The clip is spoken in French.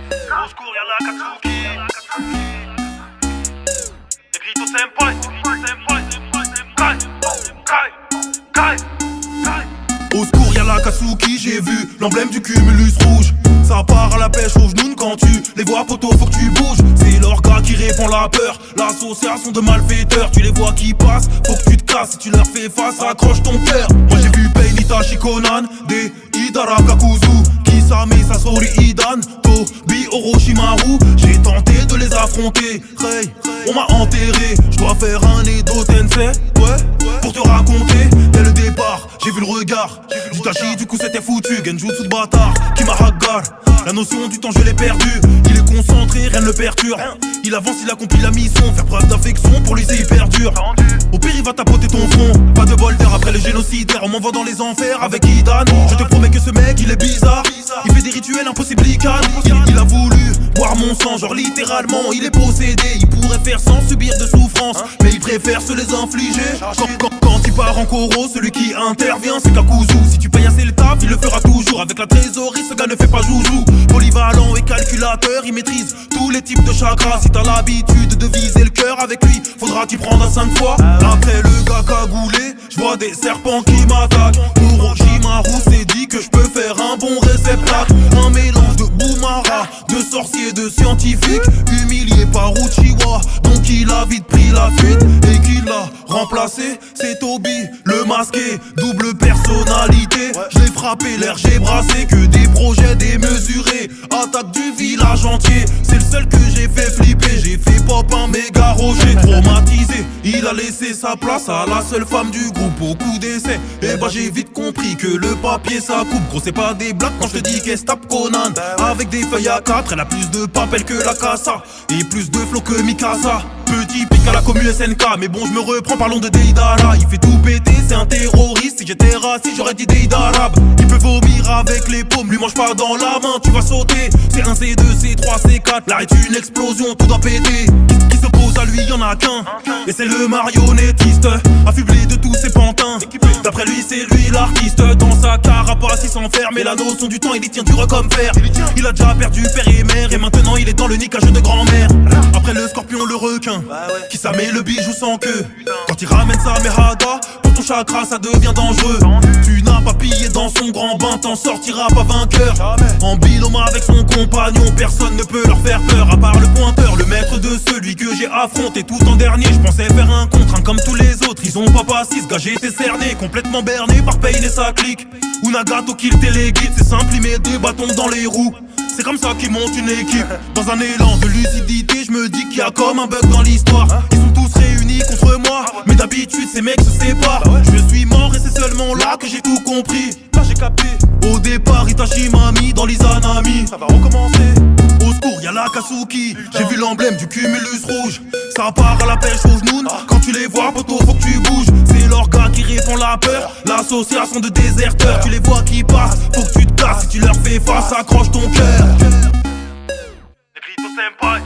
Au secours, y'a la Katsuki. Negrito senpai. Au secours, y'a la Katsuki, j'ai vu l'emblème du cumulus rouge. Ça part à la pêche aux genoux quand tu les vois, poto, faut que tu bouges. C'est leur gars qui répand la peur, l'association de malfaiteurs. Tu les vois qui passent, faut que tu te casses. Si tu leur fais face, accroche ton cœur. Moi j'ai vu Pain, Itachi, Conan, des Hidara Kakuzu, Kisame, Sasori, Hidan, Tobi, Orochimaru. J'ai tenté de les affronter, Rei, on m'a enterré. Je dois faire un Edo Tensei, ouais, pour te raconter. Dès le départ, j'ai vu le regard d'Itachi, du coup c'était foutu. Genjutsu de bâtard, qui m'a hagar. La notion du temps je l'ai perdu. Il est concentré, rien ne le perturbe. Il avance, il accomplit la mission. Faire preuve d'affection, pour lui c'est hyper dur. Au pire il va tapoter ton front. Pas de bol d'air après le génocidaire. On m'envoie dans les enfers avec Hidan. Je te promets que ce mec il est bizarre. Il fait des rituels impossibles, il a voulu boire mon sang, genre littéralement il est possédé. Il pourrait faire sans subir de souffrance, mais il préfère se les infliger. Quand il part en coro, celui qui intervient c'est Kakuzu. Si tu payes assez le taf, il le fera toujours. Avec la trésorerie, ce gars ne fait pas joujou. Polyvalent et calculateur, il maîtrise tous les types de chakras. Si t'as l'habitude de viser le cœur avec lui, faudra t'y prendre à 5 fois. Après le gars cagoulé, je vois des serpents qui m'attaquent. Orochimaru s'est dit que je peux faire un bon réceptacle. Un mélange de Boumara, de sorcier, de scientifique, humilié par Uchiwa. Donc il a vite pris la fuite et qu'il l'a remplacé. C'est Tobi, le masqué, double personnalité. Je l'ai frappé, l'air j'ai brassé, que des projets démesurés. Attaque du village entier, c'est le seul que j'ai fait flipper. J'ai fait pop un méga rocher, traumatisé. Il a laissé sa place à la seule femme du groupe. Beaucoup d'essais, et bah j'ai vite compris que le papier ça coupe. Gros c'est pas des blagues quand je te dis qu'elle se tape Conan. Avec des feuilles à 4, elle a plus de papel que la Casa et plus de flow que Mikasa. Petit pic à la commu SNK, mais bon je me reprends, parlons de Deidara. Il fait tout péter, c'est un terroriste. Si j'étais raciste, j'aurais dit Deidara. Il peut vomir avec les paumes, lui mange pas dans la main, tu vas sauter. C'est un C2, C3, C4, là est une explosion, tout doit péter. Qui s'oppose à lui, y'en a qu'un, et c'est le marionnettiste, affublé de tous ses pantins. D'après lui, c'est lui l'artiste. Dans sa carapace, il s'enferme, et la notion du temps, il y tient dur comme fer. Il a déjà perdu père et mère, et maintenant il est dans le niquage de grand-mère. Après le scorpion, le requin, qui s'amène le bijou sans queue. Quand il ramène sa mehada, pour ton chakra, ça devient dangereux. Tu n'as pas pillé dans son grand bain, t'en sortiras pas vainqueur. En binôme avec son compagnon, personne ne peut leur faire peur, à part le pointeur, le maître de celui que j'ai affronté tout en dernier. Je pensais faire un contre un comme tous les autres. Ils ont pas passé, ce gars j'ai été cerné, complètement berné par Pain et sa clique. Unagato kill téléguide, c'est simple, il met des bâtons dans les roues. C'est comme ça qu'ils montent une équipe. Dans un élan de lucidité, je me dis qu'il y a comme un bug dans l'histoire. Ils sont tous réunis contre moi, mais d'habitude ces mecs se séparent. Je suis mort et c'est seulement là que j'ai tout compris. Là j'ai capté. Au départ Itachi m'a mis dans l'Izanami. Ça va recommencer. Au secours y'a la Katsuki, j'ai vu l'emblème du cumulus rouge. Ça part à la pêche aux genoux. Quand tu les vois poto faut que tu bouges. C'est leur gars qui répand la peur, l'association de déserteurs. Tu les vois qui passent, faut que tu te casses. Si tu leur fais face, accroche ton cœur. Negrito senpai.